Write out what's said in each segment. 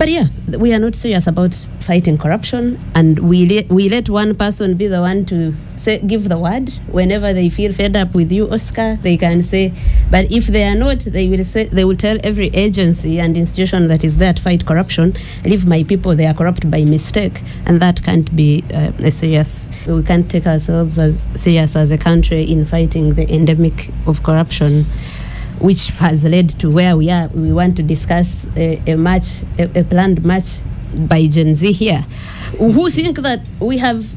But yeah, we are not serious about fighting corruption, and we let one person be the one to give the word. Whenever they feel fed up with you, Oscar, they can say. But if they are not, they will tell every agency and institution that is there to fight corruption, leave my people, they are corrupt by mistake, and that can't be serious. We can't take ourselves as serious as a country in fighting the endemic of corruption, which has led to where we are. We want to discuss a planned march by Gen Z here, who think that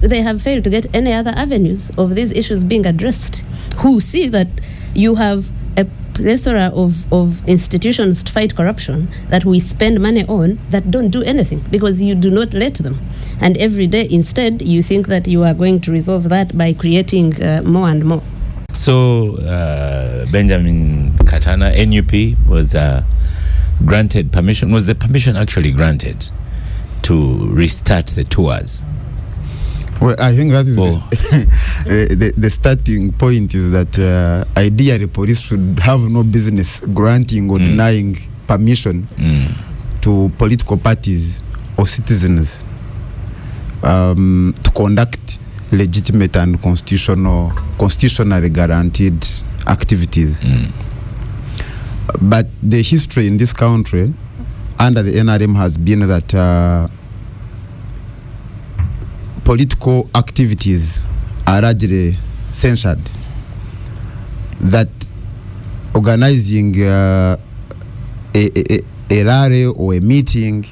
they have failed to get any other avenues of these issues being addressed, who see that you have a plethora of institutions to fight corruption that we spend money on that don't do anything because you do not let them. And every day, instead, you think that you are going to resolve that by creating more and more. So, Benjamin Katana, NUP, was granted permission. Was the permission actually granted to restart the tours? Well, I think that is the starting point is that ideally police should have no business granting or denying permission to political parties or citizens to conduct legitimate and constitutionally guaranteed activities. But the history in this country under the NRM has been that political activities are largely censored, that organizing a rally or a meeting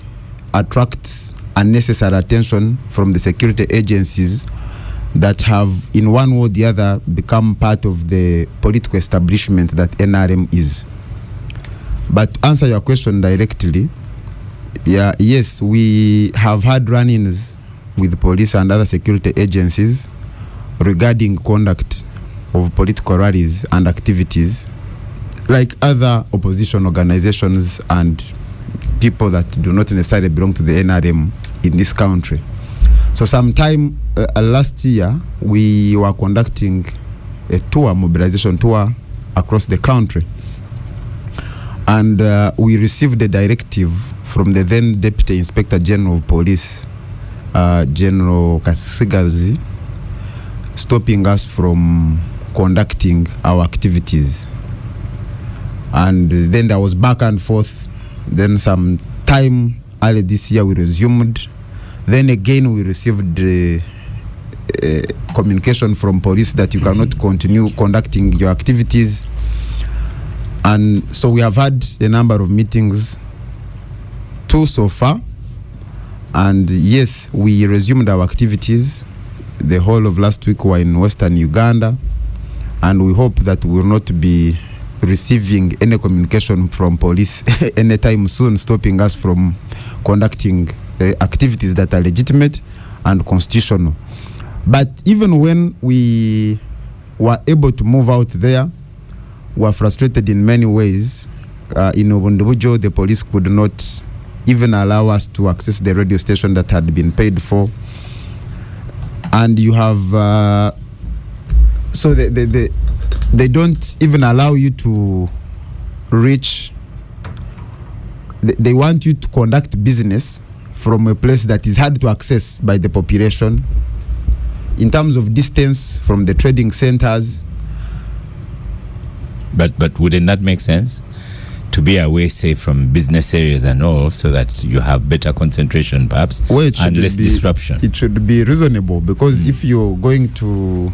attracts unnecessary attention from the security agencies that have, in one way or the other, become part of the political establishment that NRM is. But to answer your question directly, yes, we have had run-ins with police and other security agencies regarding conduct of political rallies and activities, like other opposition organizations and people that do not necessarily belong to the NRM in this country. So sometime last year, we were conducting a mobilization tour across the country. And we received a directive from the then Deputy Inspector General of Police, General Kathigazi, stopping us from conducting our activities. And then there was back and forth. Then some time early this year, we resumed. Then again, we received communication from police that you cannot continue conducting your activities. And so we have had a number of meetings, 2 so far. And yes, we resumed our activities. The whole of last week we were in Western Uganda. And we hope that we will not be receiving any communication from police anytime soon, stopping us from conducting activities that are legitimate and constitutional. But even when we were able to move out there, we were frustrated in many ways. In Obundubujo, the police could not even allow us to access the radio station that had been paid for. And you have, so they don't even allow you to reach, they want you to conduct business from a place that is hard to access by the population in terms of distance from the trading centers. But wouldn't that make sense? To be away, say, from business areas and all, so that you have better concentration, perhaps, and less disruption. It should be reasonable, because if you're going to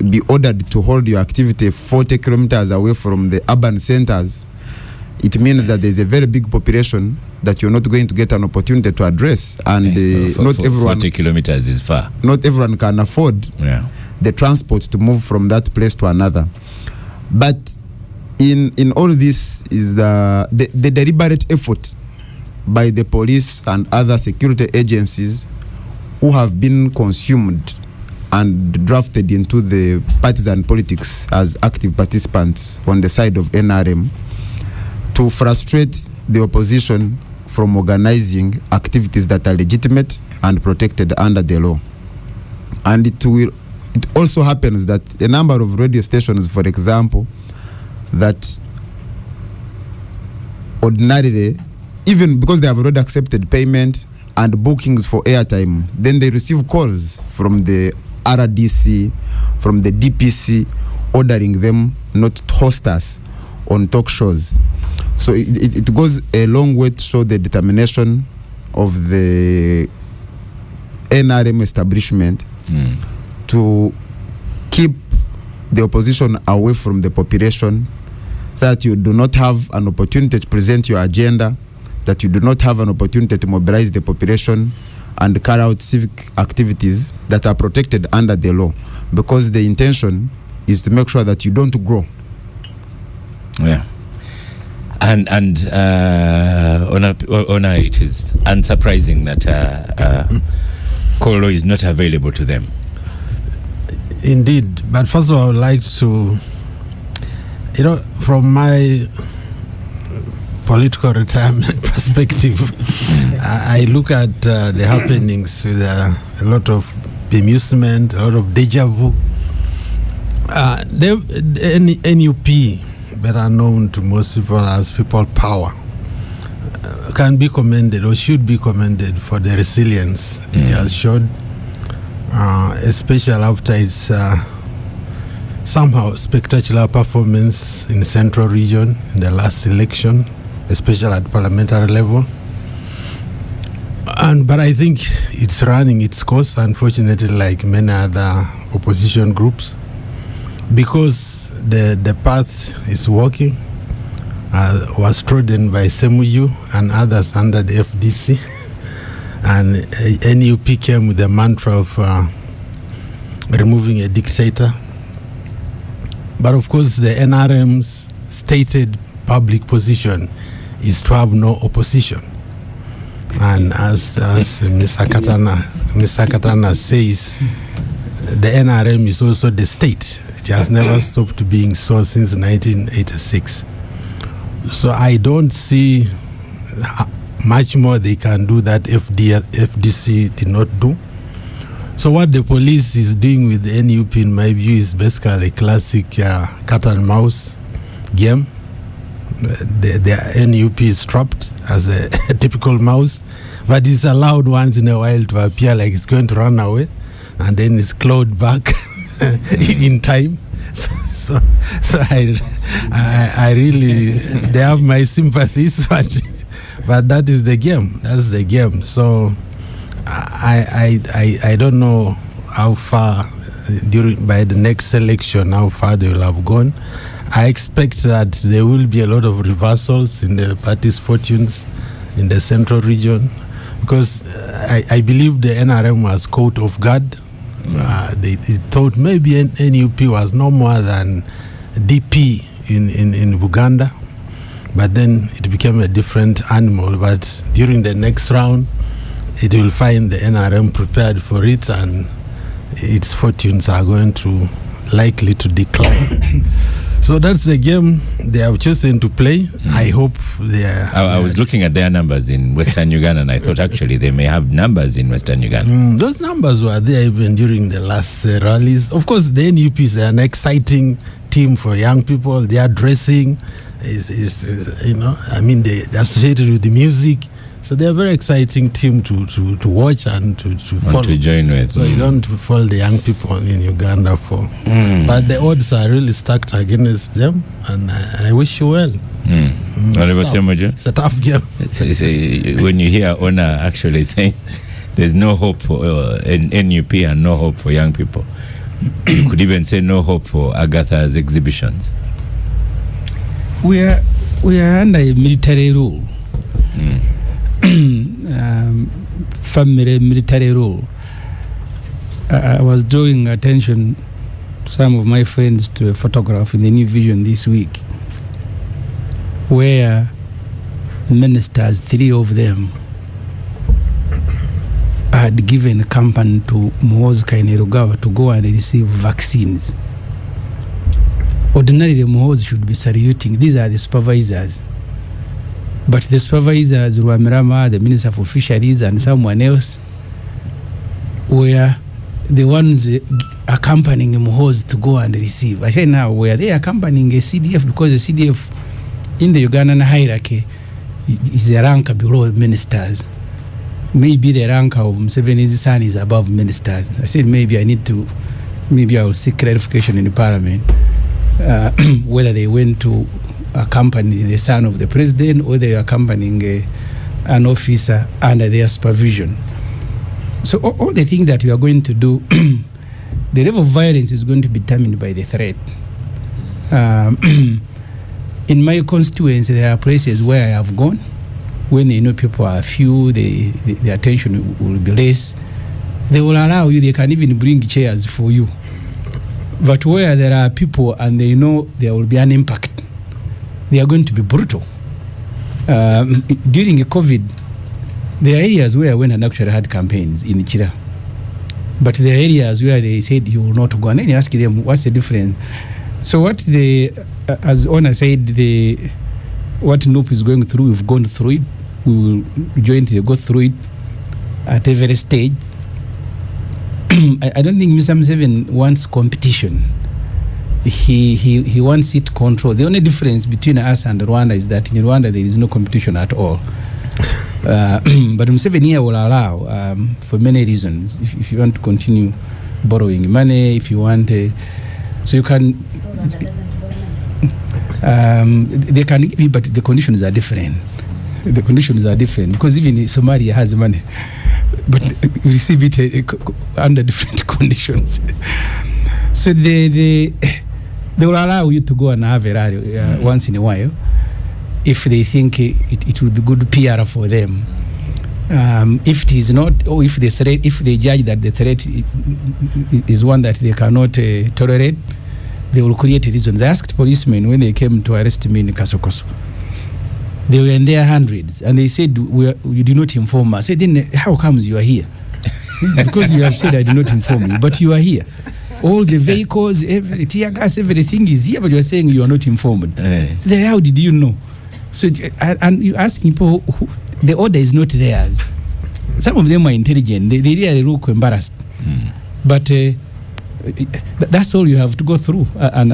be ordered to hold your activity 40 kilometers away from the urban centers, it means that there's a very big population that you're not going to get an opportunity to address. And not everyone... 40 kilometers is far. Not everyone can afford the transport to move from that place to another. But in all this is the deliberate effort by the police and other security agencies who have been consumed and drafted into the partisan politics as active participants on the side of NRM to frustrate the opposition from organizing activities that are legitimate and protected under the law. And it also happens that a number of radio stations, for example, that ordinarily even because they have already accepted payment and bookings for airtime, then they receive calls from the RDC, from the DPC, ordering them not to host us on talk shows. So it goes a long way to show the determination of the NRM establishment to keep the opposition away from the population, so that you do not have an opportunity to present your agenda, that you do not have an opportunity to mobilize the population and carry out civic activities that are protected under the law, because the intention is to make sure that you don't grow. Yeah. And Ona, it is unsurprising that Kolo is not available to them. Indeed. But first of all, I would like to, from my political retirement perspective, I look at the happenings with a lot of bemusement, a lot of deja vu. NUP, better known to most people as People Power, can be commended or should be commended for the resilience it has showed, especially after its somehow spectacular performance in the Central Region in the last election, especially at parliamentary level. But I think it's running its course, unfortunately, like many other opposition groups, because the path is working, was trodden by Ssemujju and others under the FDC. And NUP came with the mantra of removing a dictator. But of course, the NRM's stated public position is to have no opposition. And as Mr. Katana says, the NRM is also the state. It has never stopped being so since 1986. So I don't see much more they can do that FDC did not do. So what the police is doing with the NUP, in my view, is basically a classic cat and mouse game. The NUP is trapped as a typical mouse, but it's allowed once in a while to appear like it's going to run away, and then it's clawed back in time. So I really, they have my sympathies, but that is the game. That's the game. So I don't know how far by the next election, how far they will have gone. I expect that there will be a lot of reversals in the party's fortunes in the Central Region, because I believe the NRM was caught off guard. They thought maybe NUP was no more than DP in Uganda, but then it became a different animal. But during the next round, it will find the NRM prepared for it, and its fortunes are going to likely to decline. So that's the game they have chosen to play. I hope they are. I was looking at their numbers in Western Uganda, and I thought actually they may have numbers in Western Uganda. Those numbers were there even during the last rallies. Of course, the NUP is an exciting team for young people. Their dressing is they're associated with the music. So they're a very exciting team to watch and to follow. To join with. So you don't follow the young people in Uganda for. But the odds are really stacked against them, and I wish you well. It's a tough game. When you hear Ona actually saying there's no hope for NUP and no hope for young people, you could even say no hope for Agatha's exhibitions. We are under a military rule. Family military rule. I was drawing attention to some of my friends to a photograph in the New Vision this week, where ministers, 3 of them, had given a company to Muhoozi Kainerugaba to go and receive vaccines. Ordinarily, Muhoozi should be saluting. These are the supervisors. But the supervisors, Ruamirama, the Minister for Fisheries, and someone else, were the ones accompanying Muhoozi to go and receive. I say now, were they accompanying a CDF? Because the CDF in the Ugandan hierarchy is a rank below ministers. Maybe the rank of Museveni's son is above ministers. I said maybe I will seek clarification in the parliament whether they went to accompany the son of the president or they are accompanying an officer under their supervision. So all the things that we are going to do, the level of violence is going to be determined by the threat. In my constituency, there are places where I have gone. When they know people are few, the attention will be less. They will allow you, they can even bring chairs for you. But where there are people and they know there will be an impact, they are going to be brutal. During COVID, there are areas where I went and actually had campaigns in Chira. But there are areas where they said you will not go. And then you ask them, what's the difference? So what as Ona said, what NUP is going through, we've gone through it. We will jointly go through it at every stage. I don't think Mr. Museveni wants competition. He wants seat control. The only difference between us and Rwanda is that in Rwanda there is no competition at all. But Museveni here will allow, for many reasons, if you want to continue borrowing money, if you want, so you can. They can give you, but the conditions are different. The conditions are different because even Somalia has money, but you receive it under different conditions. So they will allow you to go and have a rally once in a while if they think it will be good PR for them. If it is not, or if they judge that the threat is one that they cannot tolerate, they will create reasons. I asked policemen when they came to arrest me in Kasokoso. They were in their hundreds, and they said, "You did not inform us." I said, "Then how comes you are here?" Because you have said I did not inform you, but you are here. All the vehicles, every tear gas, everything is here, but you are saying you are not informed. So then how did you know? So and you ask people, the order is not theirs. Some of them are intelligent. They really look embarrassed, but. That's all you have to go through, and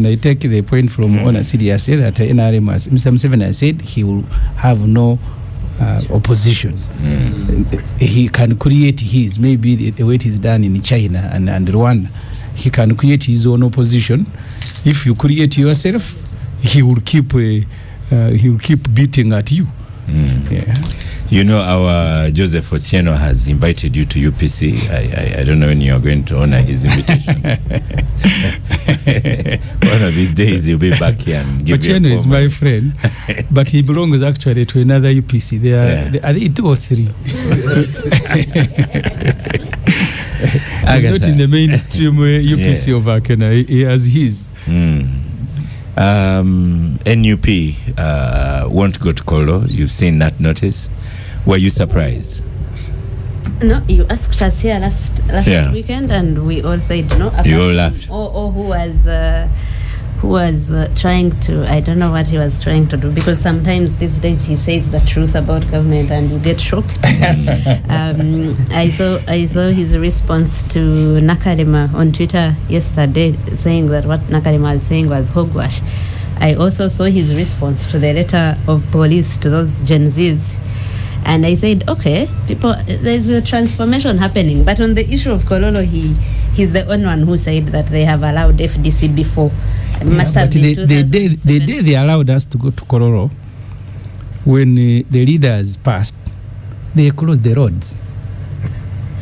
I take the point from Ona seriously that NRM, as Mr. Museveni has said, he will have no opposition. He can create his, maybe the way it is done in China and Rwanda. He can create his own opposition. If you create yourself, he will keep beating at you. Yeah. You know, our Joseph Otieno has invited you to UPC. I don't know when you are going to honor his invitation. One of these days he'll be back here and give you a Otieno is my friend, but he belongs actually to another UPC. There are 2 or 3. He's not in the mainstream UPC of Akena. He has his. NUP won't go to Kolo. You've seen that notice. Were you surprised? No, you asked us here last weekend, and we all said no. You all laughed. Or who was trying to, I don't know what he was trying to do, because sometimes these days he says the truth about government and you get shocked. I saw his response to Nakalema on Twitter yesterday, saying that what Nakalema was saying was hogwash. I also saw his response to the letter of police to those Gen Zs. And I said, okay, there's a transformation happening. But on the issue of Kololo, he's the only one who said that they have allowed FDC before. The day they allowed us to go to Kololo, when the leaders passed, they closed the roads.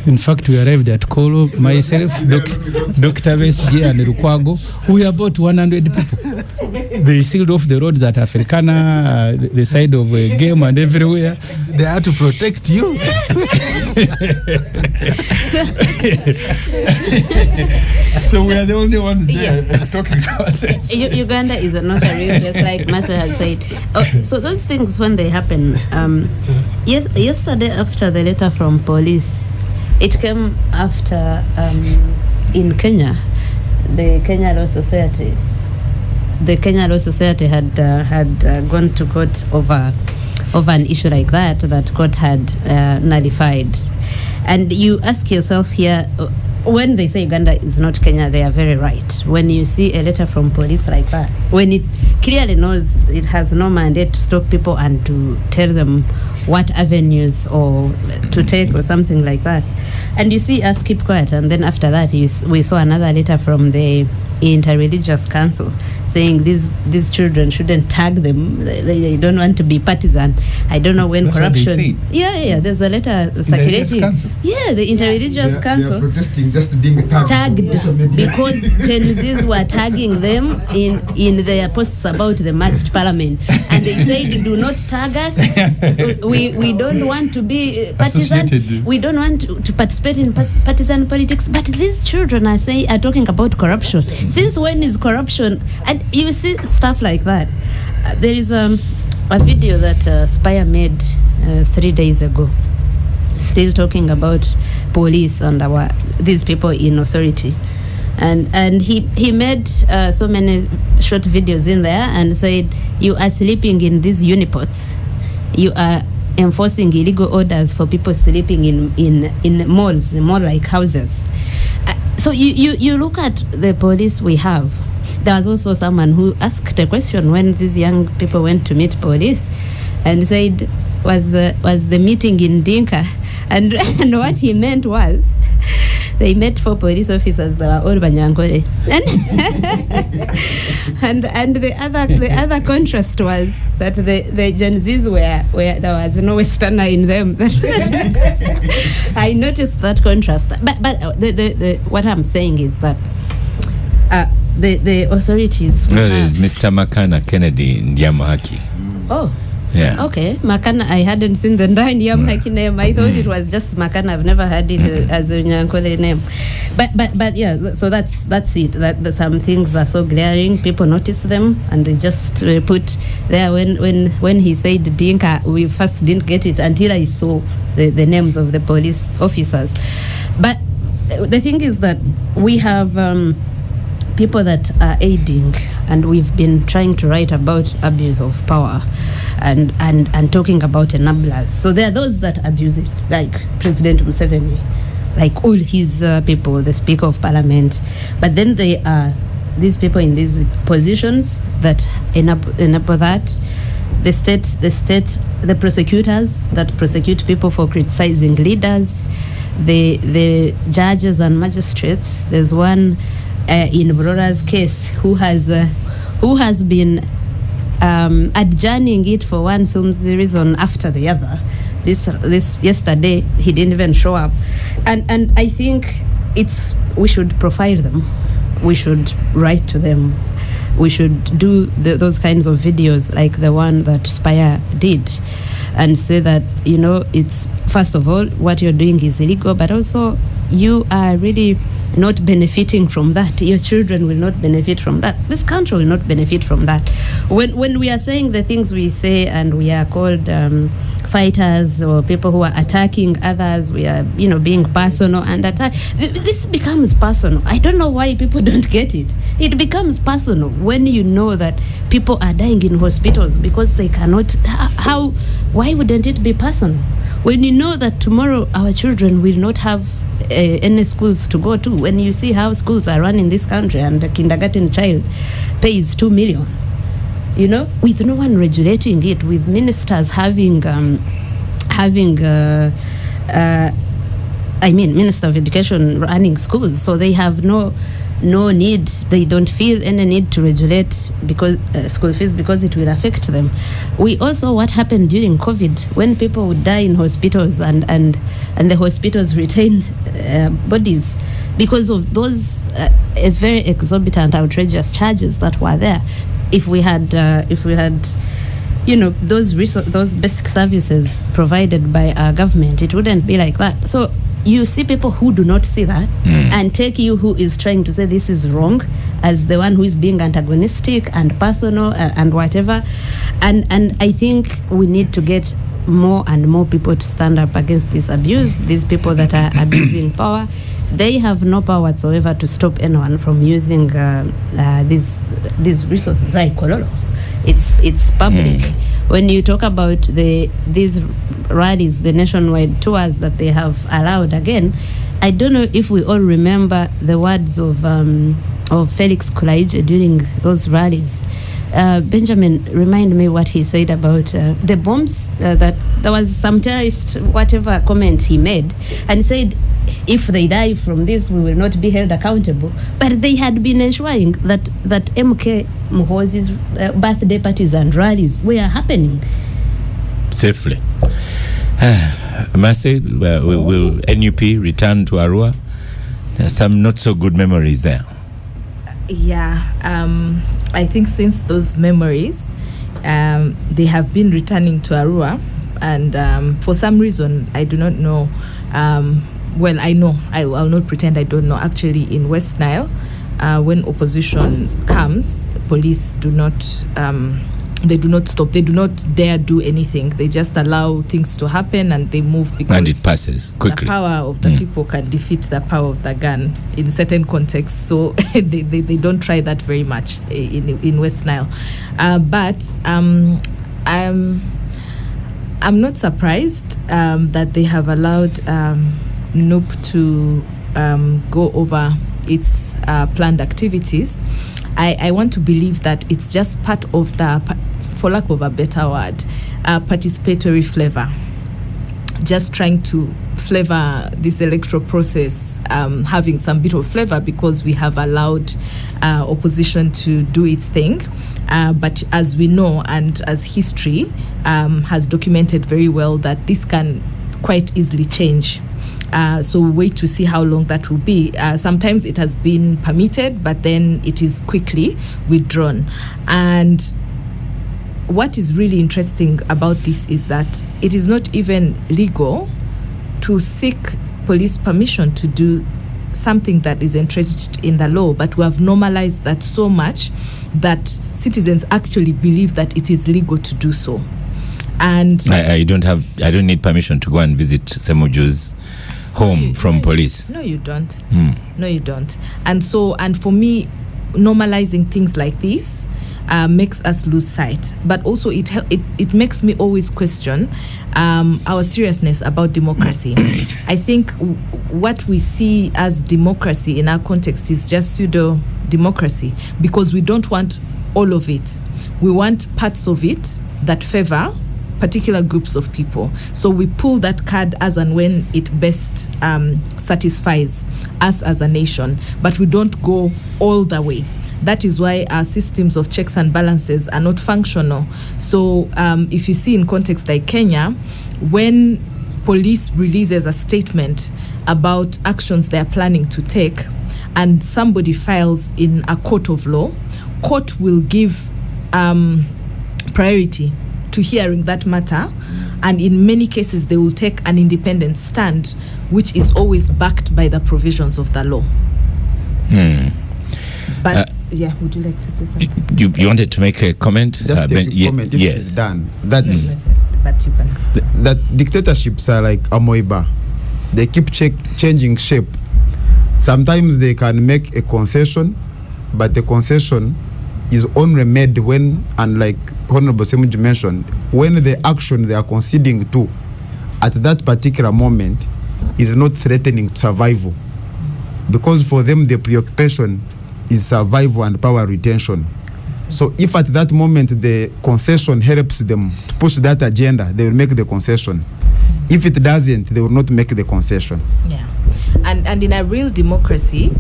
In fact, we arrived at Kolo, myself, Dr. Besji and Lukwago. We about 100 people. They sealed off the roads at Africana, the side of Game and everywhere. They had to protect you. So we are the only ones there talking to ourselves. Uganda is not a real place, like Master has said. So those things, when they happen, yesterday after the letter from police, it came after in Kenya, the Kenya Law Society. The Kenya Law Society had gone to court over an issue like that court had nullified. And you ask yourself here, when they say Uganda is not Kenya, they are very right. When you see a letter from police like that, when it clearly knows it has no mandate to stop people and to tell them what avenues or to take or something like that, and you see us keep quiet, and then after that we saw another letter from the Interreligious Council saying these children shouldn't tag them. They don't want to be partisan. I don't know when That's corruption. what they Yeah. There's a letter circulating. The Interreligious Council. They are protesting just being Tagged because Gen Zs were tagging them in their posts about the merged parliament, and they said, "Do not tag us. We don't want to be partisan. We don't want to participate in partisan politics." But these children are talking about corruption. Since when is corruption? And you see stuff like that. There is a video that Spire made 3 days ago, still talking about police and these people in authority, and he made so many short videos in there and said, "You are sleeping in these unipods. You are enforcing illegal orders for people sleeping in malls, mall-like houses." So you look at the police we have. There was also someone who asked a question when these young people went to meet police, and said, was the meeting in Dinka? And what he meant was, they met 4 police officers that were all Banyankole. And the other contrast was that the Gen Zs where there was no Westerner in them. I noticed that contrast. But the what I'm saying is that the authorities. No, there's Mr. Makana Kennedy Ndiamahaki. Oh. Yeah. Okay, Makana, I hadn't seen the Ndiamahaki name. I thought it was just Makana. I've never heard it as a Nyankole name. But yeah, so that's it. That some things are so glaring, people notice them, and they just put there. When he said Dinka, we first didn't get it until I saw the names of the police officers. But the thing is that we have people that are aiding, and we've been trying to write about abuse of power and talking about enablers. So there are those that abuse it, like President Museveni, like all his people, the Speaker of Parliament. But then there are these people in these positions that enable that. The state, the prosecutors that prosecute people for criticizing leaders, the judges and magistrates. There's one in Brora's case who has been adjourning it for one film series on after the other. This yesterday he didn't even show up, and I think we should profile them, we should write to them, we should do those kinds of videos like the one that Spire did, and say that, it's, first of all, what you're doing is illegal, but also you are really not benefiting from that. Your children will not benefit from that. This country will not benefit from that. When we are saying the things we say, and we are called fighters or people who are attacking others, we are, being personal and attack. This becomes personal. I don't know why people don't get it. It becomes personal when you know that people are dying in hospitals because they cannot. Why wouldn't it be personal? When you know that tomorrow our children will not have any schools to go to, when you see how schools are run in this country and a kindergarten child pays 2 million, with no one regulating it, with ministers Minister of Education running schools, so they have no need, they don't feel any need to regulate because school fees, because it will affect them. We also, what happened during COVID, when people would die in hospitals and the hospitals retain bodies because of those very exorbitant, outrageous charges that were there. If we had those basic services provided by our government, it wouldn't be like that. So you see people who do not see that and take you, who is trying to say this is wrong, as the one who is being antagonistic and personal and whatever. And I think we need to get more and more people to stand up against this abuse, these people that are abusing power. They have no power whatsoever to stop anyone from using these resources like Kololo. It's public. When you talk about these rallies, the nationwide tours that they have allowed again, I don't know if we all remember the words of Felix Kulaije during those rallies. Benjamin, remind me what he said about the bombs, that there was some terrorist, whatever comment he made, and he said, if they die from this, we will not be held accountable. But they had been ensuring that MK Muhoozi's birthday parties and rallies were happening safely. Mercy, will NUP return to Arua? There are some not so good memories there. Yeah, I think since those memories, they have been returning to Arua, and for some reason, I do not know. Well, I know, I'll not pretend I don't know. Actually, in West Nile, when opposition comes, police do not, they do not stop. They do not dare do anything. They just allow things to happen, and they move because and it passes quickly. The power of the people can defeat the power of the gun in certain contexts. So they don't try that very much in West Nile. But I'm not surprised that they have allowed NUP to go over its planned activities. I want to believe that it's just part of the, for lack of a better word, participatory flavor. Just trying to flavor this electoral process, having some bit of flavor because we have allowed opposition to do its thing. But as we know, and as history has documented very well, that this can quite easily change. So we wait to see how long that will be. Sometimes it has been permitted, but then it is quickly withdrawn. And what is really interesting about this is that it is not even legal to seek police permission to do something that is entrenched in the law, but we have normalized that so much that citizens actually believe that it is legal to do so. And I don't need permission to go and visit Ssemujju's home from police. No, you don't. No, you don't. And for me, normalizing things like this makes us lose sight. But also it makes me always question our seriousness about democracy. I think what we see as democracy in our context is just pseudo-democracy, because we don't want all of it. We want parts of it that favor particular groups of people. So we pull that card as and when it best satisfies us as a nation, but we don't go all the way. That is why our systems of checks and balances are not functional. So if you see in context like Kenya, when police releases a statement about actions they are planning to take, and somebody files in a court of law, court will give priority to hearing that matter, and in many cases they will take an independent stand, which is always backed by the provisions of the law. But yeah, would you like to say something? You wanted to make a comment? Just take a comment if yes. it's done. But you can. That dictatorships are like amoeba. They keep changing shape. Sometimes they can make a concession, but the concession is only made when, and like Honorable Ssemujju mentioned, when the action they are conceding to at that particular moment is not threatening survival. Because for them the preoccupation is survival and power retention. So if at that moment the concession helps them to push that agenda, they will make the concession. If it doesn't, they will not make the concession. Yeah. And in a real democracy,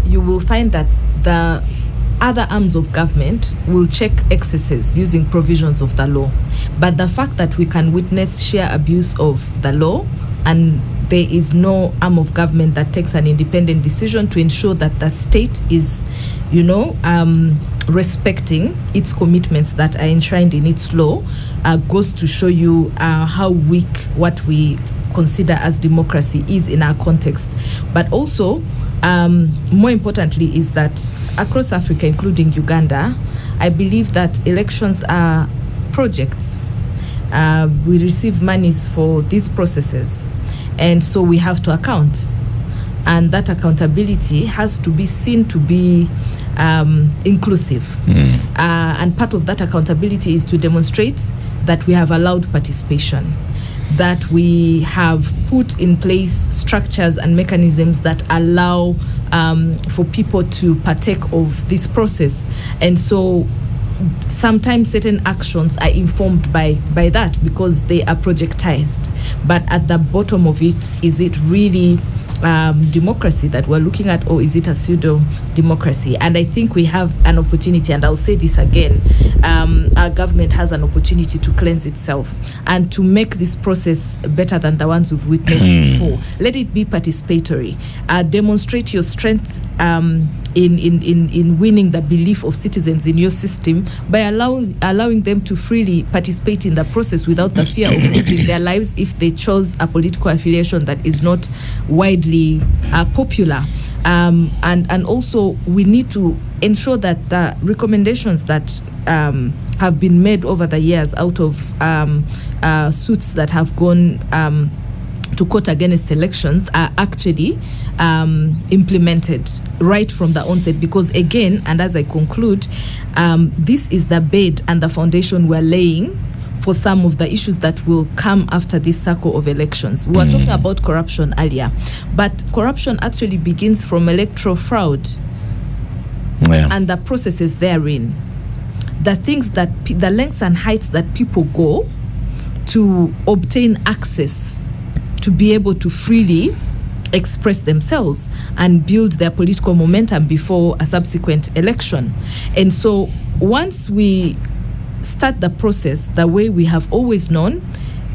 you will find that the other arms of government will check excesses using provisions of the law. But the fact that we can witness sheer abuse of the law, and there is no arm of government that takes an independent decision to ensure that the state is, respecting its commitments that are enshrined in its law, goes to show you how weak what we consider as democracy is in our context. But also, more importantly, is that across Africa, including Uganda, I believe that elections are projects. We receive monies for these processes, and so we have to account. And that accountability has to be seen to be inclusive. And part of that accountability is to demonstrate that we have allowed participation, that we have put in place structures and mechanisms that allow for people to partake of this process. And so sometimes certain actions are informed by that because they are projectized. But at the bottom of it, is it really democracy that we're looking at, or is it a pseudo democracy? And I think we have an opportunity, and I'll say this again, our government has an opportunity to cleanse itself and to make this process better than the ones we've witnessed before. Let it be participatory. Demonstrate your strength in winning the belief of citizens in your system by allowing them to freely participate in the process without the fear of losing their lives if they chose a political affiliation that is not widely popular. And also we need to ensure that the recommendations that have been made over the years out of suits that have gone to court against elections are actually implemented right from the onset, because again, and as I conclude, this is the bed and the foundation we're laying for some of the issues that will come after this cycle of elections. We were talking about corruption earlier, but corruption actually begins from electoral fraud and the processes therein. The things that the lengths and heights that people go to obtain access to be able to freely express themselves and build their political momentum before a subsequent election. And so once we start the process the way we have always known,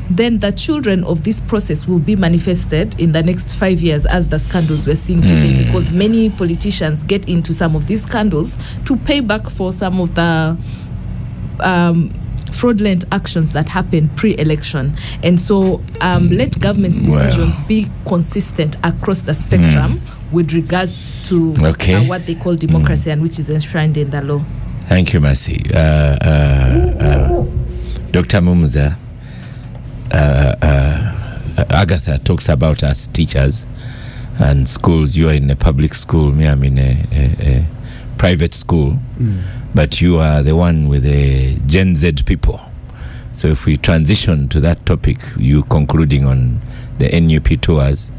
then the children of this process will be manifested in the next 5 years as the scandals we're seeing today, because many politicians get into some of these scandals to pay back for some of the fraudulent actions that happen pre-election. And so let government's decisions be consistent across the spectrum with regards to what they call democracy and which is enshrined in the law. Thank you, Mercy. Dr. Mumuza, Agatha talks about us teachers and schools. You are in a public school, me I'm in a private school, but you are the one with the Gen Z people. So if we transition to that topic, you concluding on the NUP tours,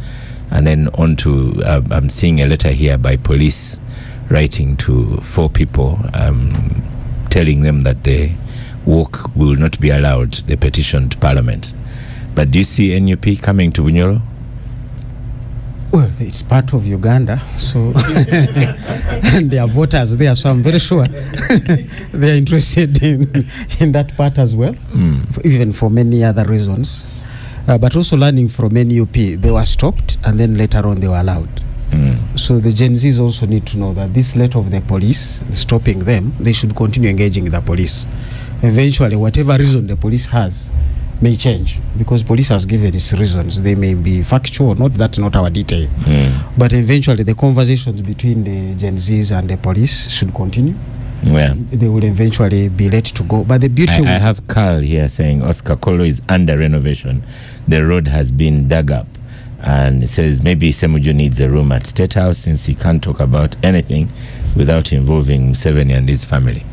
and then on to, I'm seeing a letter here by police writing to 4 people, telling them that the walk will not be allowed, the petition to Parliament. But do you see NUP coming to Bunyoro? Well, it's part of Uganda, so and there are voters there, so I'm very sure they are interested in that part as well, even for many other reasons. But also learning from NUP, they were stopped and then later on they were allowed. So the Gen Zs also need to know that this letter of the police stopping them, they should continue engaging the police. Eventually, whatever reason the police has may change, because police has given its reasons. They may be factual or not, that's not our detail. But eventually the conversations between the Gen Zs and the police should continue. They will eventually be let to go. But the beauty I have Carl here saying Oscar Kolo is under renovation. The road has been dug up. And it says maybe Ssemujju needs a room at State House since he can't talk about anything without involving Museveni and his family.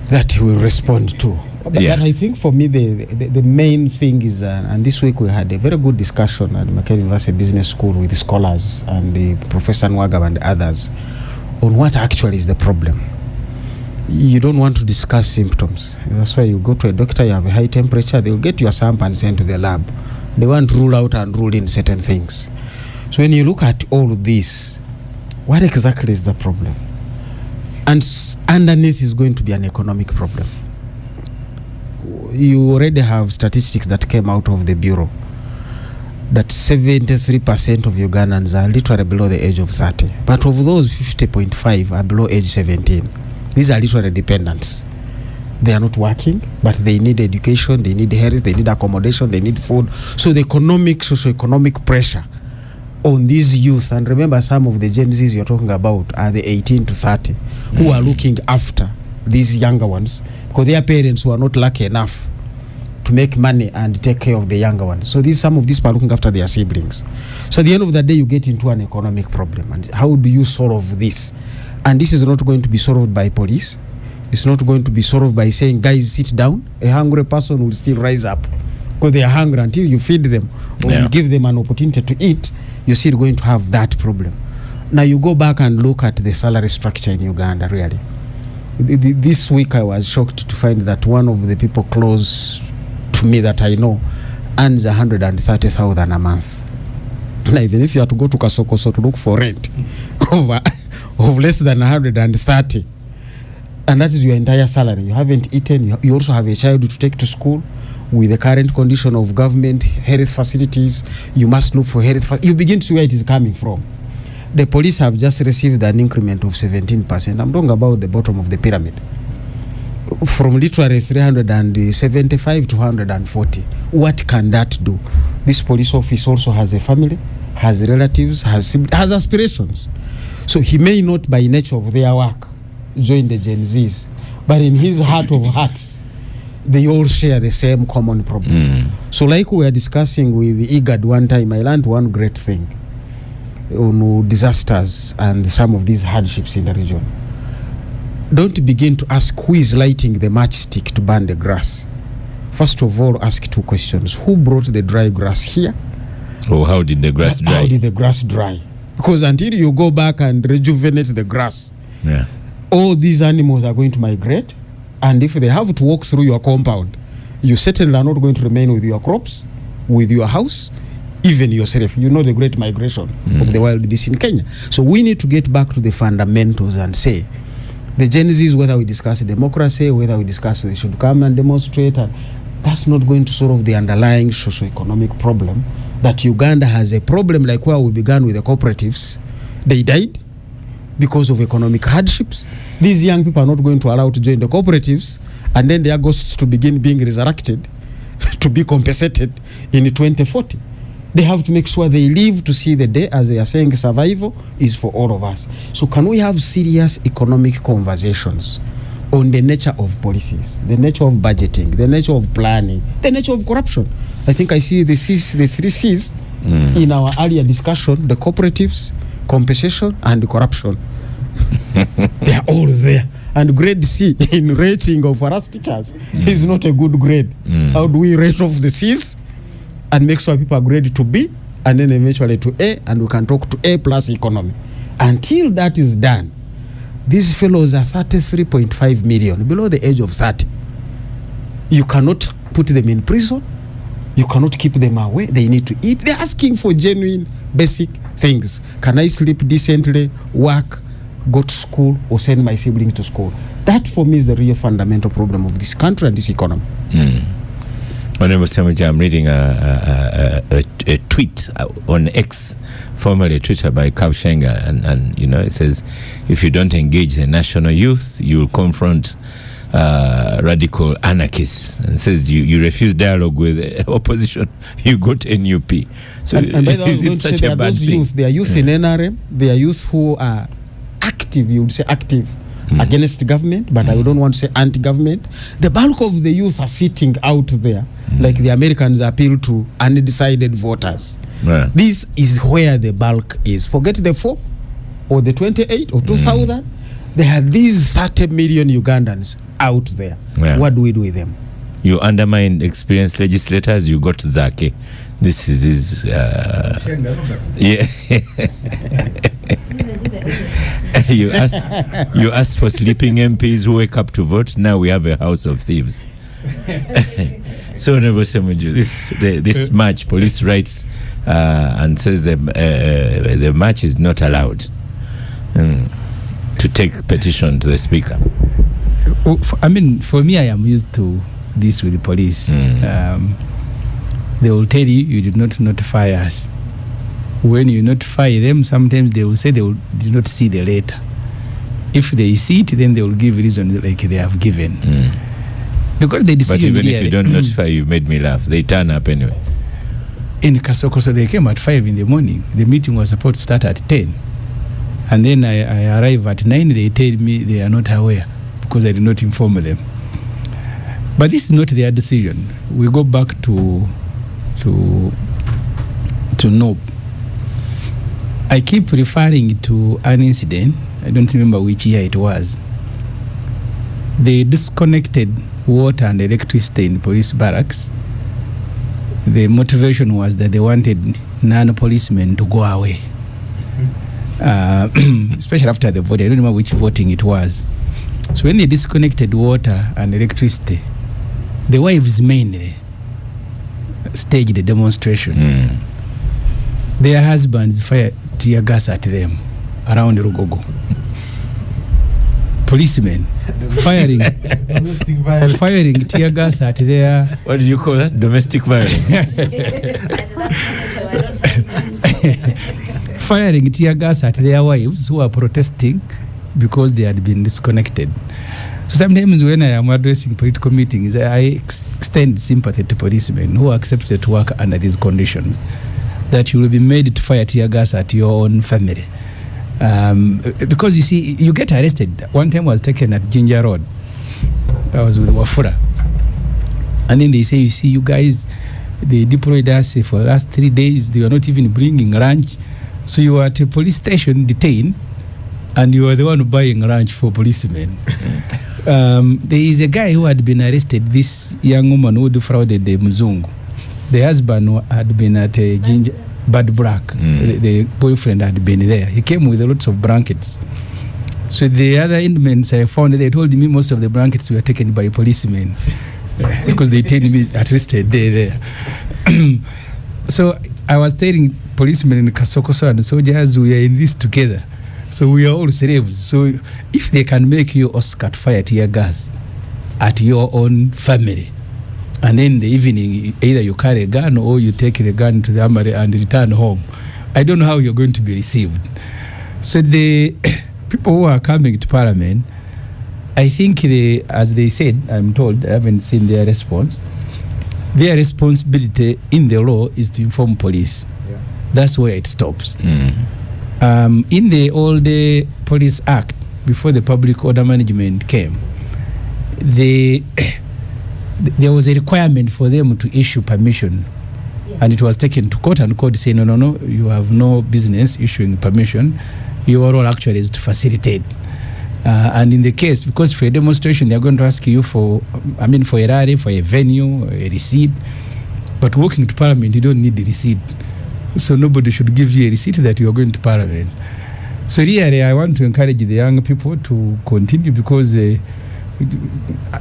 That he will respond to. But I think for me the main thing is, and this week we had a very good discussion at Makerere University Business School with the scholars and the Professor Nwagaba and others on what actually is the problem. You don't want to discuss symptoms. That's why you go to a doctor, you have a high temperature, they will get your sample and send to the lab. They want to rule out and rule in certain things. So when you look at all of this, what exactly is the problem? And underneath is going to be an economic problem. You already have statistics that came out of the Bureau that 73% of Ugandans are literally below the age of 30. But of those, 50.5 are below age 17. These are literally dependents. They are not working, but they need education, they need health, they need accommodation, they need food. So the socio-economic pressure on these youth, and remember some of the Gen Zs you're talking about are the 18 to 30 who are looking after these younger ones, because their parents were not lucky enough to make money and take care of the younger ones. So some of these people are looking after their siblings. So at the end of the day, you get into an economic problem. And how do you solve this? And this is not going to be solved by police. It's not going to be solved by saying, guys, sit down. A hungry person will still rise up because they are hungry. Until you feed them or you give them an opportunity to eat, you're still going to have that problem. Now you go back and look at the salary structure in Uganda, really. This week I was shocked to find that one of the people close to me that I know earns 130,000 a month. Now even if you have to go to Kasokoso to look for rent of less than 130, and that is your entire salary, you haven't eaten, you also have a child to take to school. With the current condition of government health facilities, you must look for health. You begin to see where it is coming from. The police have just received an increment of 17%. I'm talking about the bottom of the pyramid. From literally 375 to 140. What can that do? This police office also has a family, has relatives, has aspirations. So he may not, by nature of their work, join the Gen Zs, but in his heart of hearts, they all share the same common problem. So like we were discussing with IGAD one time, I learned one great thing on disasters and some of these hardships in the region. Don't begin to ask who is lighting the matchstick to burn the grass. First of all, ask two questions. Who brought the dry grass here? Or how did the grass dry? How did the grass dry? Because until you go back and rejuvenate the grass, all these animals are going to migrate. And if they have to walk through your compound, you certainly are not going to remain with your crops, with your house, even yourself. You know the great migration of the wild beasts in Kenya. So we need to get back to the fundamentals and say, the Gen Zs, whether we discuss democracy, whether we discuss they should come and demonstrate, and that's not going to solve the underlying socio-economic problem. That Uganda has a problem like where we began with the cooperatives. They died because of economic hardships. These young people are not going to allow to join the cooperatives, and then their ghosts to begin being resurrected to be compensated in 2040. They have to make sure they live to see the day, as they are saying, survival is for all of us. So can we have serious economic conversations on the nature of policies, the nature of budgeting, the nature of planning, the nature of corruption? I think I see the three C's in our earlier discussion: the cooperatives, compensation, and the corruption. They are all there. And grade C in rating of for us teachers is not a good grade. How do we rate off the C's and make sure people are graded to B and then eventually to A, and we can talk to A plus economy? Until that is done, these fellows are 33.5 million below the age of 30. You cannot put them in prison. You cannot keep them away. They need to eat. They're asking for genuine, basic things. Can I sleep decently, work, go to school, or send my siblings to school? That, for me, is the real fundamental problem of this country and this economy. Honorable Ssemujju, I'm reading a tweet on X, formerly Twitter, by Kabshenga, and you know, it says, if you don't engage the national youth, you will confront radical anarchists. And says you refuse dialogue with opposition, you go to NUP. So and by the way, is it such a bad thing? They are youth in NRM. They are youth who are active, you would say active, against government, but I don't want to say anti-government. The bulk of the youth are sitting out there, like the Americans appeal to undecided voters. This is where the bulk is. Forget the 4 or the 28 or 2,000. There are these 30 million Ugandans out there. What do we do with them? You undermine experienced legislators, you got Zake. This is you ask for sleeping MPs who wake up to vote. Now we have a house of thieves. So, Honorable Ssemujju, this march, police writes and says the march is not allowed to take petition to the speaker. I mean, for me, I am used to this with the police. They will tell you, you did not notify us. When you notify them, sometimes they will say they did not see the letter. If they see it, then they will give reasons like they have given. Because they decide. But even if you don't notify, you made me laugh. They turn up anyway. In Kasokoso, they came at 5 in the morning. The meeting was supposed to start at 10. And then I arrive at 9. They tell me they are not aware because I did not inform them. But this is not their decision. We go back to NOB. I keep referring to an incident. I don't remember which year it was. They disconnected water and electricity in police barracks the motivation was that they wanted non-policemen to go away. Especially after the vote. I don't remember which voting it was. So when they disconnected water and electricity, the wives mainly staged a demonstration. Their husbands fired tear gas at them around Rugogo. Policemen firing tear gas at their... What did you call that? Domestic violence. Firing tear gas at their wives who are protesting because they had been disconnected. So sometimes when I am addressing political meetings, I extend sympathy to policemen who accepted to work under these conditions, that you will be made to fire tear gas at your own family. Because you see, you get arrested. One time I was taken at Ginger Road. I was with Wafura. And then they say, you see, you guys, they deployed us for the last 3 days. They were not even bringing lunch. So you were at a police station detained, and you were the one buying lunch for policemen. There is a guy who had been arrested, this young woman who defrauded the Mzungu. The husband had been at a Ginger, Bad Black. The boyfriend had been there. He came with lots of blankets. So the other inmates I found, they told me most of the blankets were taken by policemen because they detained me at least a day there. So I was telling policemen in Kasokoso and soldiers, we are in this together. So we are all slaves. So if they can make you Oscar to fire tear gas at your own family, and then in the evening either you carry a gun or you take the gun to the armory and return home, I don't know how you're going to be received. So the people who are coming to Parliament, I think as they said, I'm told, I haven't seen their response, their responsibility in the law is to inform police. That's where it stops. In the old Police Act, before the Public Order Management came, there was a requirement for them to issue permission, and it was taken to court, and court saying, no, you have no business issuing permission. Your role actually is to facilitate. And in the case, because for a demonstration, they're going to ask you for a rally, for a venue, a receipt. But walking to Parliament, you don't need the receipt. So nobody should give you a receipt that you are going to Parliament. So really, I want to encourage the young people to continue, because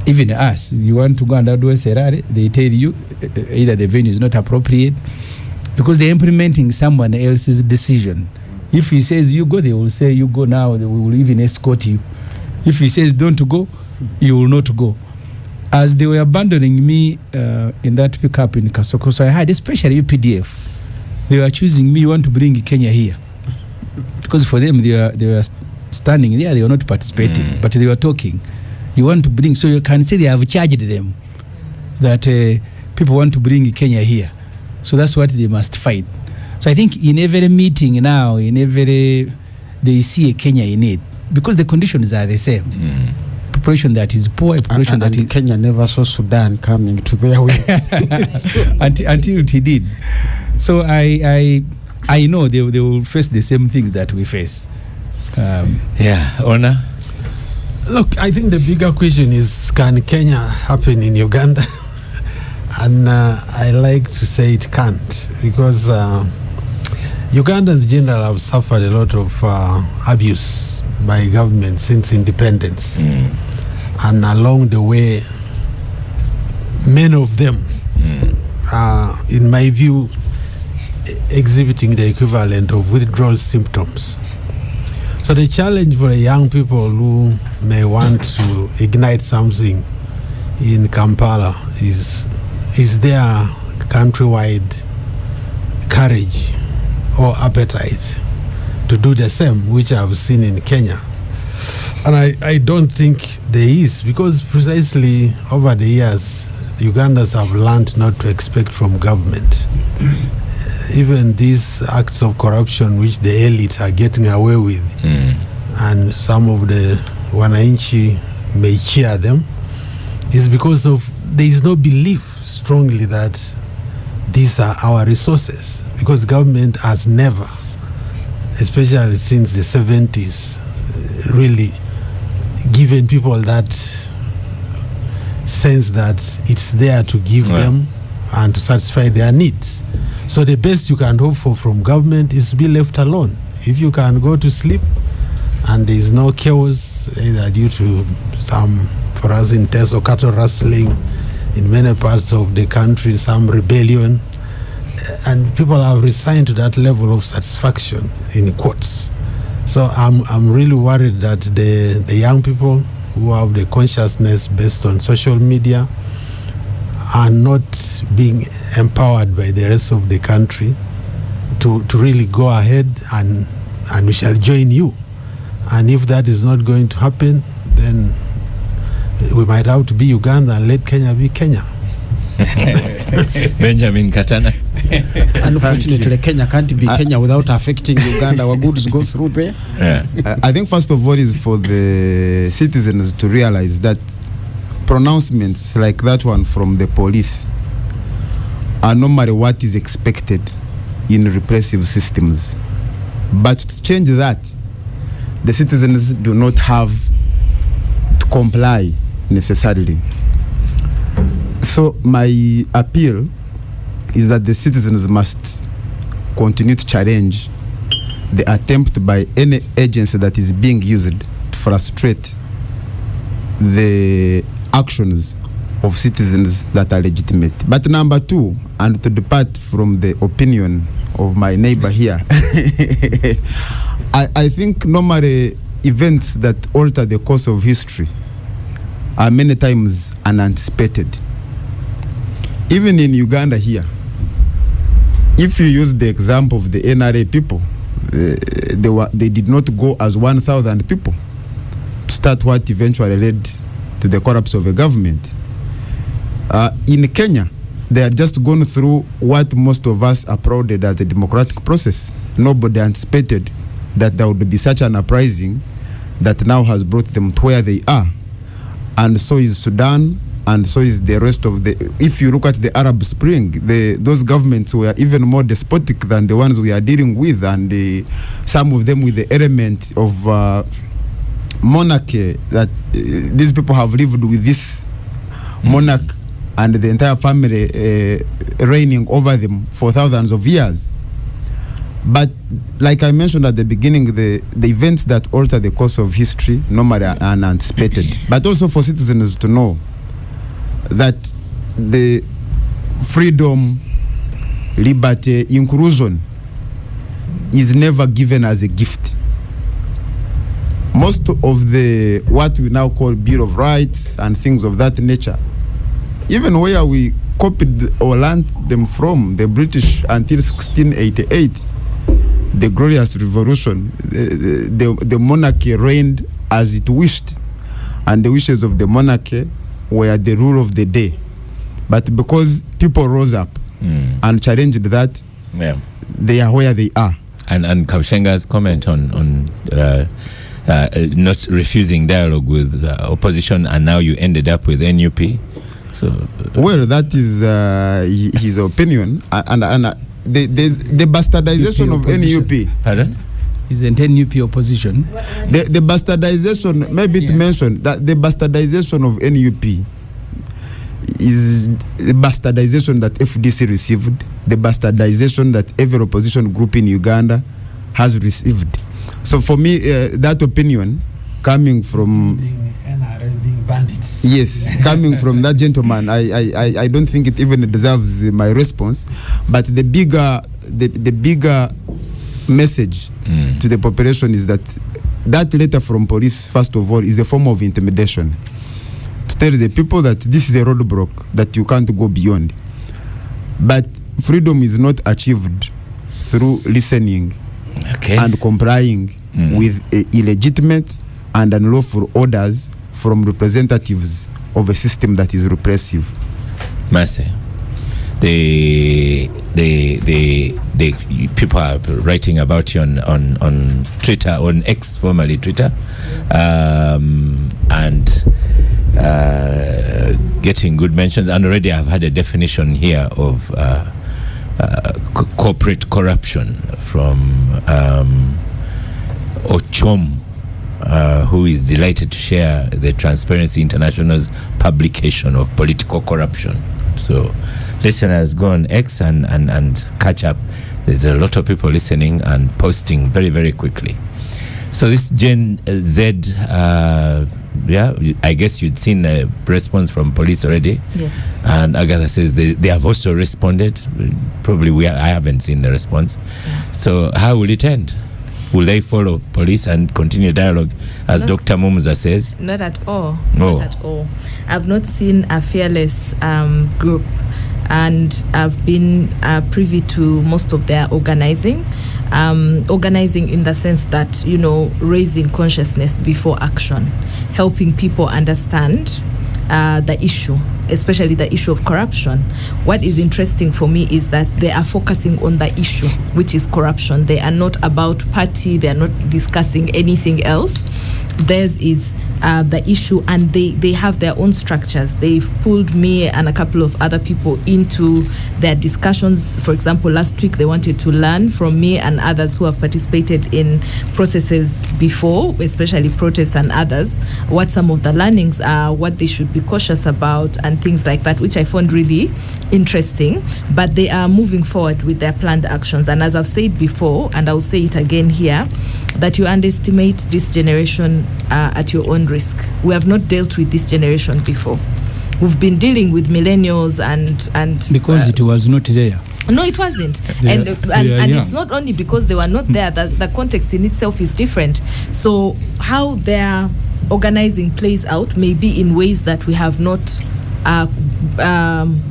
even us, you want to go and do a rally, they tell you either the venue is not appropriate, because they're implementing someone else's decision. If he says you go, they will say you go now. They will even escort you. If he says don't go, you will not go. As they were abandoning me in that pickup in Kasoko, so I had, especially UPDF, they were choosing me. You want to bring Kenya here, because for them they were standing there. They were not participating, but they were talking. You want to bring, so you can say they have charged them that people want to bring Kenya here. So that's what they must fight. So I think in every meeting now, they see a Kenya in it, because the conditions are the same. Population that is poor, a population that is... Kenya never saw Sudan coming to their way. until he did. So I know they will face the same things that we face. Honor? Look, I think the bigger question is, can Kenya happen in Uganda? And I like to say it can't, because Ugandans in general have suffered a lot of abuse by government since independence. And along the way, many of them are, in my view, exhibiting the equivalent of withdrawal symptoms. So the challenge for the young people who may want to ignite something in Kampala is their countrywide courage or appetite to do the same, which I've seen in Kenya. And I don't think there is, because precisely over the years, Ugandans have learned not to expect from government. Even these acts of corruption which the elite are getting away with, and some of the wananchi may cheer them, is because of there is no belief strongly that these are our resources, because government has never, especially since the 70s, really given people that sense that it's there to give them and to satisfy their needs. So the best you can hope for from government is to be left alone. If you can go to sleep and there is no chaos, either due to some, for us in terms of cattle rustling in many parts of the country, some rebellion, and people have resigned to that level of satisfaction, in quotes. So I'm really worried that the young people who have the consciousness based on social media are not being empowered by the rest of the country to really go ahead and we shall join you. And if that is not going to happen, then we might have to be Uganda and let Kenya be Kenya. Benjamin Katana. Unfortunately, Kenya can't be Kenya without affecting Uganda. Our goods go through there. Yeah. I think first of all is for the citizens to realize that pronouncements like that one from the police are normally what is expected in repressive systems. But to change that, the citizens do not have to comply necessarily. So my appeal is that the citizens must continue to challenge the attempt by any agency that is being used to frustrate the actions of citizens that are legitimate. But number two, and to depart from the opinion of my neighbor here, I think normally events that alter the course of history are many times unanticipated. Even in Uganda here, if you use the example of the NRA people, they did not go as 1,000 people to start what eventually led to the collapse of a government. In Kenya, they had just gone through what most of us applauded as a democratic process. Nobody anticipated that there would be such an uprising that now has brought them to where they are. And so is Sudan, and so is the rest of the... If you look at the Arab Spring, those governments were even more despotic than the ones we are dealing with, and some of them with the element of monarchy, that these people have lived with this monarch and the entire family reigning over them for thousands of years. But like I mentioned at the beginning, the events that alter the course of history normally are unanticipated. But also for citizens to know that the freedom, liberty, inclusion is never given as a gift. Most of the what we now call Bill of Rights and things of that nature, even where we copied or learned them from the British until 1688, the glorious revolution, the monarchy reigned as it wished, and the wishes of the monarchy were the rule of the day. But because people rose up and challenged that, they are where they are. And Kabshenga's comment on not refusing dialogue with opposition, and now you ended up with NUP. So well, that is his opinion, and the bastardization of NUP. Pardon? Isn't NUP opposition? The bastardization, maybe to mention that the bastardization of NUP is the bastardization that FDC received, the bastardization that every opposition group in Uganda has received. So for me, that opinion coming from NRA being bandits. Yes, coming from that gentleman, I don't think it even deserves my response. But the bigger message to the population is that letter from police, first of all, is a form of intimidation to tell the people that this is a roadblock that you can't go beyond. But freedom is not achieved through listening and complying with illegitimate and unlawful orders from representatives of a system that is repressive. Mercy. The people are writing about you on Twitter, on X, formerly Twitter, and getting good mentions. And already I've had a definition here of corporate corruption from Ochom, who is delighted to share the Transparency International's publication of political corruption. So listeners, go on X and catch up. There's a lot of people listening and posting very, very quickly. So this Gen Z, I guess you'd seen a response from police already. Yes. And Agatha says they have also responded. Probably I haven't seen the response. Yeah. So how will it end? Will they follow police and continue dialogue, as Dr. Mumuza says? Not at all. No. Not at all. I've not seen a fearless group, and I've been privy to most of their organizing. Organizing in the sense that, raising consciousness before action, helping people understand the issue, especially the issue of corruption. What is interesting for me is that they are focusing on the issue, which is corruption. They are not about party. They are not discussing anything else. Theirs is the issue, and they have their own structures. They've pulled me and a couple of other people into their discussions. For example, last week they wanted to learn from me and others who have participated in processes before, especially protests and others, what some of the learnings are, what they should be cautious about, and things like that, which I found really interesting. But they are moving forward with their planned actions. And as I've said before, and I'll say it again here, that you underestimate this generation at your own risk. We have not dealt with this generation before. We've been dealing with millennials and because it was not there. No, it wasn't. And it's not only because they were not there, the context in itself is different. So how their organizing plays out may be in ways that we have not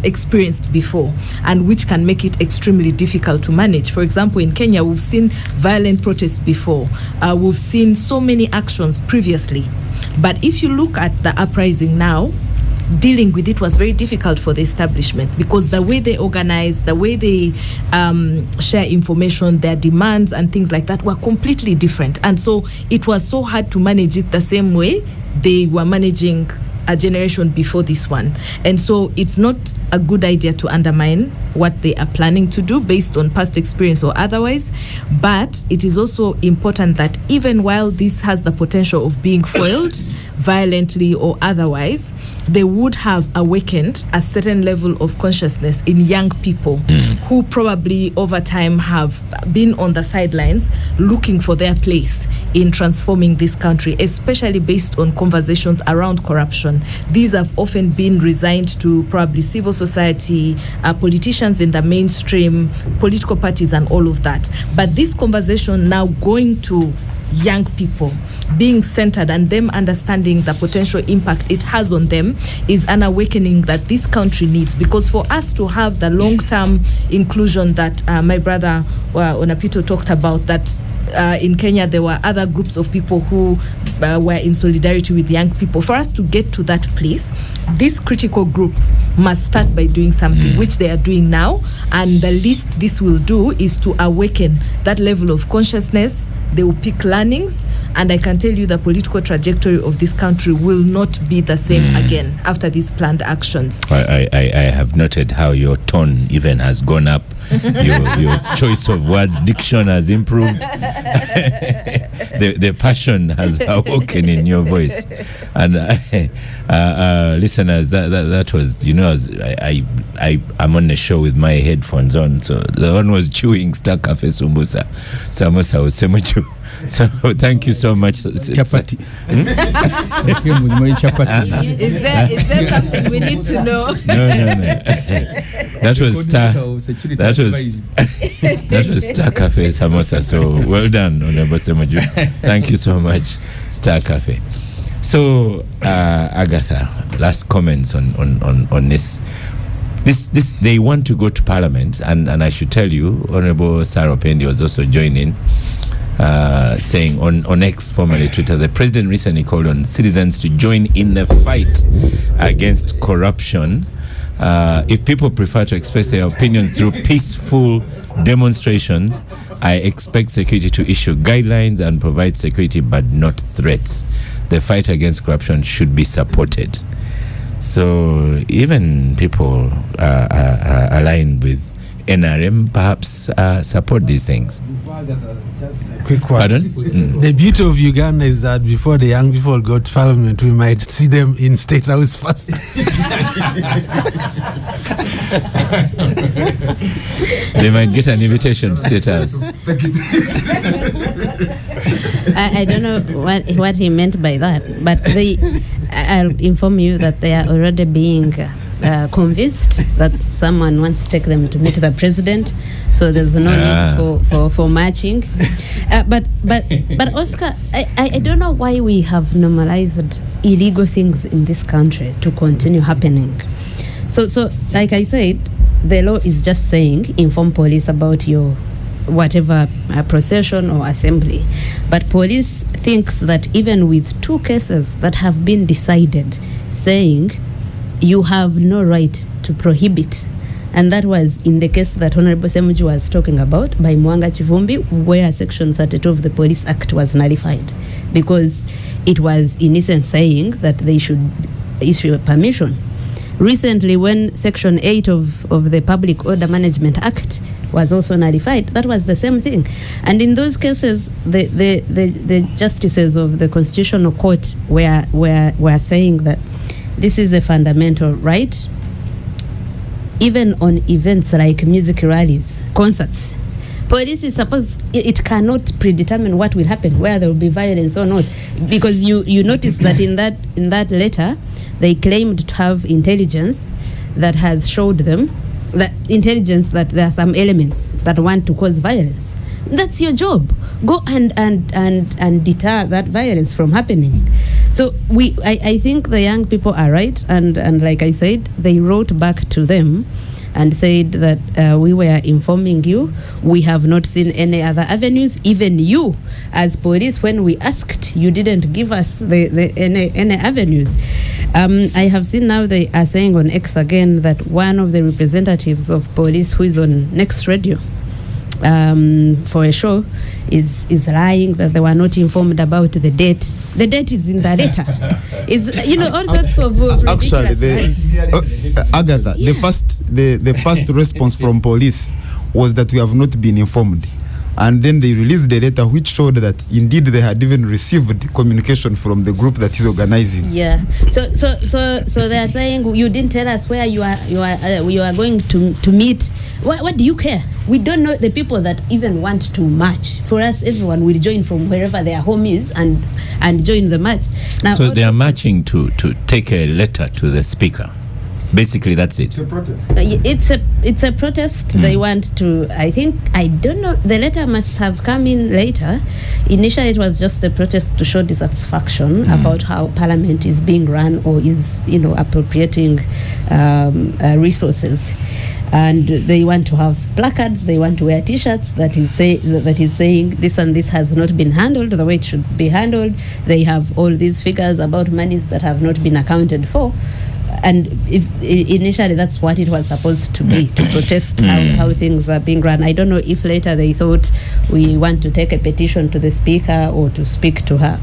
experienced before, and which can make it extremely difficult to manage. For example, in Kenya, we've seen violent protests before. We've seen so many actions previously. But if you look at the uprising now, dealing with it was very difficult for the establishment, because the way they organize, the way they share information, their demands and things like that were completely different. And so it was so hard to manage it the same way they were managing a generation before this one. And so it's not a good idea to undermine what they are planning to do based on past experience or otherwise. But it is also important that even while this has the potential of being foiled violently or otherwise, they would have awakened a certain level of consciousness in young people who probably over time have been on the sidelines looking for their place in transforming this country, especially based on conversations around corruption. These have often been resigned to probably civil society, politicians in the mainstream, political parties and all of that. But this conversation now going to young people, being centered and them understanding the potential impact it has on them, is an awakening that this country needs. Because for us to have the long-term inclusion that my brother Onapito talked about, that in Kenya there were other groups of people who were in solidarity with young people. For us to get to that place, this critical group must start by doing something, which they are doing now. And the least this will do is to awaken that level of consciousness. They will pick learnings, and I can tell you the political trajectory of this country will not be the same again after these planned actions. I have noted how your tone even has gone up. Your choice of words, diction has improved. The passion has awoken in your voice. And listeners, that was, I'm on a show with my headphones on, so the one was chewing Star Cafe Samosa was Ssemujju. So thank you so much. Chapati. Is there something we need to know? No. That was Star Cafe Samosa. So well done, Honorable Ssemujju. Thank you so much, Star Cafe. So Agatha, last comments on this. This they want to go to Parliament, and I should tell you, Honorable Sarah Pendi was also joining. Saying on X, formerly Twitter, the president recently called on citizens to join in the fight against corruption. If people prefer to express their opinions through peaceful demonstrations, I expect security to issue guidelines and provide security but not threats. The fight against corruption should be supported. So even people aligned with NRM perhaps support these things. Quick one. Pardon? The beauty of Uganda is that before the young people go to Parliament, we might see them in State House first. They might get an invitation status. I don't know what he meant by that, but I'll inform you that they are already being convinced that someone wants to take them to meet the president, so there's no need for marching. But Oscar, I don't know why we have normalized illegal things in this country to continue happening. So like I said, the law is just saying inform police about your whatever procession or assembly, but police thinks that even with 2 cases that have been decided saying you have no right to prohibit, and that was in the case that Honorable Ssemujju was talking about by Mwanga Chivumbi, where Section 32 of the Police Act was nullified because it was in essence saying that they should issue a permission. Recently, when Section 8 of the Public Order Management Act was also nullified, that was the same thing. And in those cases, the justices of the Constitutional Court were saying that this is a fundamental right, even on events like music rallies, concerts. Police is supposed, it cannot predetermine what will happen, whether there will be violence or not, because you notice that in that letter, they claimed to have intelligence that has showed them that there are some elements that want to cause violence. That's your job. Go and deter that violence from happening. So I think the young people are right, and like I said, they wrote back to them and said that we were informing you. We have not seen any other avenues. Even you, as police, when we asked, you didn't give us any avenues. I have seen now they are saying on X again that one of the representatives of police who is on Next Radio for a show is lying that they were not informed about the date. The date is in the letter. Is all sorts of actually Agatha, the first response from police was that we have not been informed, and then they released the letter which showed that indeed they had even received communication from the group that is organizing. Yeah. So they are saying you didn't tell us where you are going to meet. What do you care? We don't know the people that even want to march. For us, everyone will join from wherever their home is and join the march. Now, so they are marching to take a letter to the speaker. Basically, that's it. It's a protest. It's a protest. They want to. I don't know. The letter must have come in later. Initially, it was just a protest to show dissatisfaction about how Parliament is being run or is appropriating resources. And they want to have placards, they want to wear T-shirts that is saying this and this has not been handled the way it should be handled. They have all these figures about monies that have not been accounted for. And initially that's what it was supposed to be, to protest how things are being run. I don't know if later they thought we want to take a petition to the speaker or to speak to her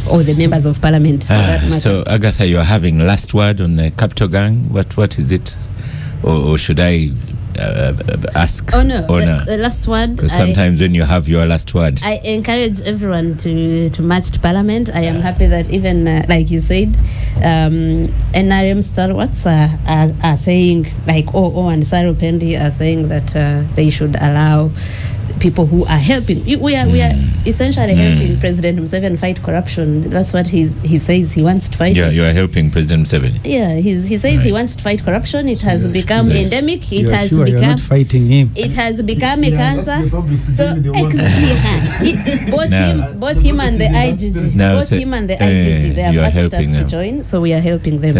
or the members of parliament. For that matter. So Agatha, you are having last word on the Capital Gang. What is it? Or should I ask? Oh no, the last word. Because sometimes when you have your last word, I encourage everyone to march to Parliament. I am happy that even like you said, NRM stalwarts are saying, like and Saro Pendi are saying that they should allow people who are helping. We are essentially helping President Museveni fight corruption. That's what he says he wants to fight. Yeah, you are helping President Museveni. Yeah, he says he wants to fight corruption. It has become endemic. It has become. You're not fighting him. It has become a cancer. So both him and the IGG, they have asked us to join. So we are helping them.